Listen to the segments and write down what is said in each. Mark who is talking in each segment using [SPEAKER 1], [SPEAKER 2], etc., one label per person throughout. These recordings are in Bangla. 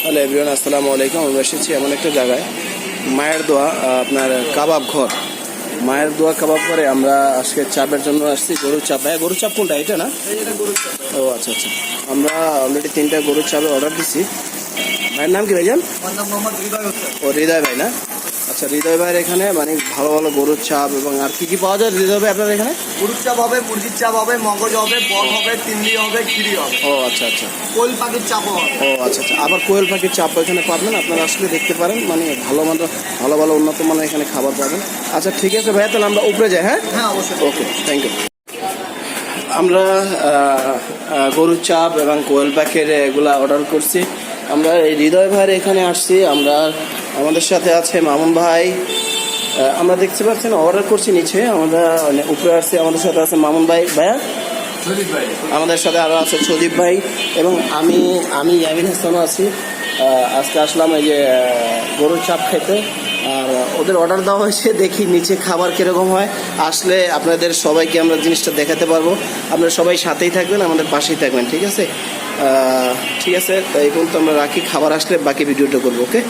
[SPEAKER 1] হ্যালো এভরিওয়ান, আসসালামু আলাইকুম। আমি এসেছি এমন একটা জায়গায়, মায়ের দোয়া আপনার কাবাব ঘর। মায়ের দোয়া কাবাব ঘরে আমরা আজকে চাপের জন্য আসছি। গরুর চাপ। ভাই গরুর চাপ কোনটা, এটা না? ও আচ্ছা আচ্ছা, আমরা অলরেডি 3টা গরুর চাপের অর্ডার দিচ্ছি। ভাইয়ের নাম কি ভাইজান? ও হৃদয় ভাই না? আচ্ছা, হৃদয় ভাইয়ের এখানে মানে ভালো ভালো গরুর চাপ এবং আর কি কি পাওয়া যায় হৃদয় ভাই আপনার এখানে?
[SPEAKER 2] গরুর চাপ হবে, মুরগির চাপ হবে, মগজ হবে, বল হবে, তিনলি হবে, খিরি হবে।
[SPEAKER 1] ও আচ্ছা আচ্ছা,
[SPEAKER 2] কোয়েল পাখির চাপও হবে।
[SPEAKER 1] ও আচ্ছা আচ্ছা, আবার কোয়েল পাখির চাপ এখানে পাবেন। আপনারা আসলে দেখতে পারেন, মানে ভালো ভালো উন্নত মানের এখানে খাবার পাবেন। আচ্ছা ঠিক আছে ভাইয়া, তাহলে আমরা উপরে যাই। হ্যাঁ
[SPEAKER 2] হ্যাঁ অবশ্যই।
[SPEAKER 1] ওকে, থ্যাংক ইউ। আমরা গরুর চাপ এবং কোয়েল পাখির এগুলা অর্ডার করছি। আমরা এই হৃদয় ভাইয়ের এখানে আসছি। আমাদের সাথে আছে মামুন ভাই। আমরা দেখতে পাচ্ছেন অর্ডার করছি নিচে, আমরা উপরে আসছি। আমাদের সাথে আছে মামুন ভাই, ভাইয়া আমাদের সাথে আরও আছে সজীব ভাই, এবং আমি ইয়ামিন হাসানও আছি। আজকে আসলাম এই যে গরুর চাপ খেতে। আর ওদের অর্ডার দেওয়া হয়েছে, দেখি নিচে খাবার কীরকম হয়। আসলে আপনাদের সবাইকে আমরা জিনিসটা দেখাতে পারবো। আপনারা সবাই সাথেই থাকবেন, আমাদের পাশেই থাকবেন, ঠিক আছে? ঠিক আছে, তাই এখন তো আমরা রাখি, খাবার আসলে বাকি ভিডিওটা করবো। ওকে,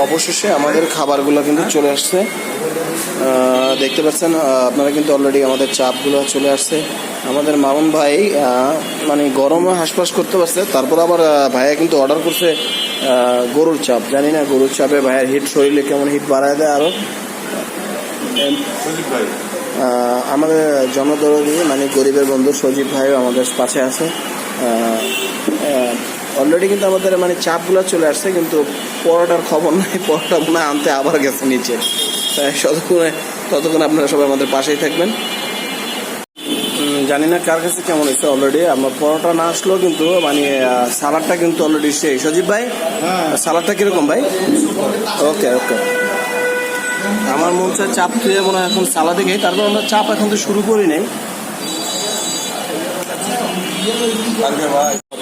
[SPEAKER 1] অবশেষে আমাদের খাবারগুলো কিন্তু চলে আসছে। দেখতে পাচ্ছেন আপনারা কিন্তু অলরেডি আমাদের চাপগুলো চলে আসছে। আমাদের মামুন ভাই মানে গরমে হাঁসফাঁস করতে পারছে, তারপর আবার ভাইয়া কিন্তু অর্ডার করছে গরুর চাপ। জানি না গরুর চাপে ভাইয়ের হিট শরীরে কেমন হিট বাড়ায় দেয় আরও। আমাদের জনদরদি মানে গরিবের বন্ধু সজীব ভাইও আমাদের পাশে আছে। অলরেডি কিন্তু আমাদের মানে চাপগুলো চলে আসছে, কিন্তু পরোটার খবর নাই। পরোটা মনে হয় আনতে আবার গেছে নিচে। ততক্ষণ আপনারা সবাই আমাদের পাশেই থাকবেন। জানি না কার কাছে কেমন হয়েছে। অলরেডি আমার পরোটা না আসলেও কিন্তু মানে সালাডটা কিন্তু অলরেডি শেষ। সজীব ভাই সালাডটা কিরকম ভাই? ওকে ওকে, আমার মন চায় চাপ খেয়ে মনে হয় এখন সালাদে খাই। তারপর আমরা চাপ এখন তো শুরু করি নাই।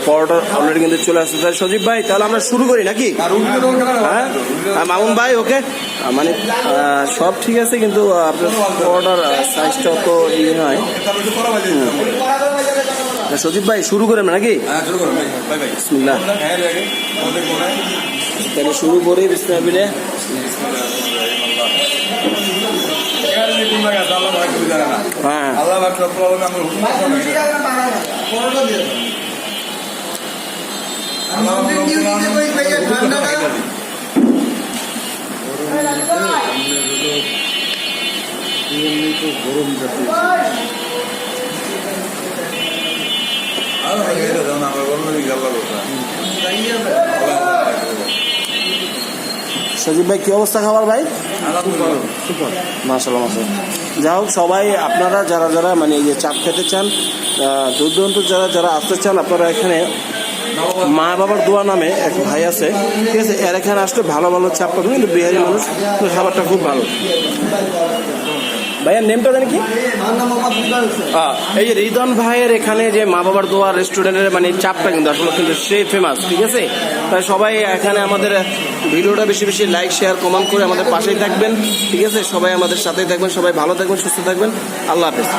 [SPEAKER 1] পরোটা অলরেডি কিন্তু চলে আসছে। তাই সজীব ভাই, তাহলে আমরা শুরু করি নাকি? হ্যাঁ মামুন ভাই, ওকে। মানে সব ঠিক আছে, কিন্তু আপনার পরোটার সাইজটা তো ইয়ে নয়। সজীব ভাই শুরু করেন নাকি? বিসমিল্লাহ, তাহলে শুরু করি। বিসমিল্লাহ। হ্যাঁ গরম সজীব ভাই কি অবস্থা খাবার ভাই? মাশাআল্লাহ মাশাআল্লাহ। যা হোক, সবাই আপনারা যারা মানে এই যে চাপ খেতে চান, দূর দূরান্ত যারা আসতে চান, আপনারা এখানে মা বাবার দোয়া নামে এক ভাই আছে, ঠিক আছে? এর এখানে আসলে ভালো ভালো চাপ পাবেন, কিন্তু বিহারি মানুষ, খাবারটা খুব ভালো। ভাইয়ের নেমটা জানি কি? এই যে রিদন ভাইয়ের এখানে যে মা বাবার দোয়া রেস্টুরেন্টের মানে চাপটা কিন্তু আসলে কিন্তু সে ফেমাস, ঠিক আছে? তাই সবাই এখানে আমাদের ভিডিওটা বেশি বেশি লাইক শেয়ার কমেন্ট করে আমাদের পাশেই থাকবেন, ঠিক আছে? সবাই আমাদের সাথেই থাকবেন, সবাই ভালো থাকবেন, সুস্থ থাকবেন। আল্লাহ হাফেজ।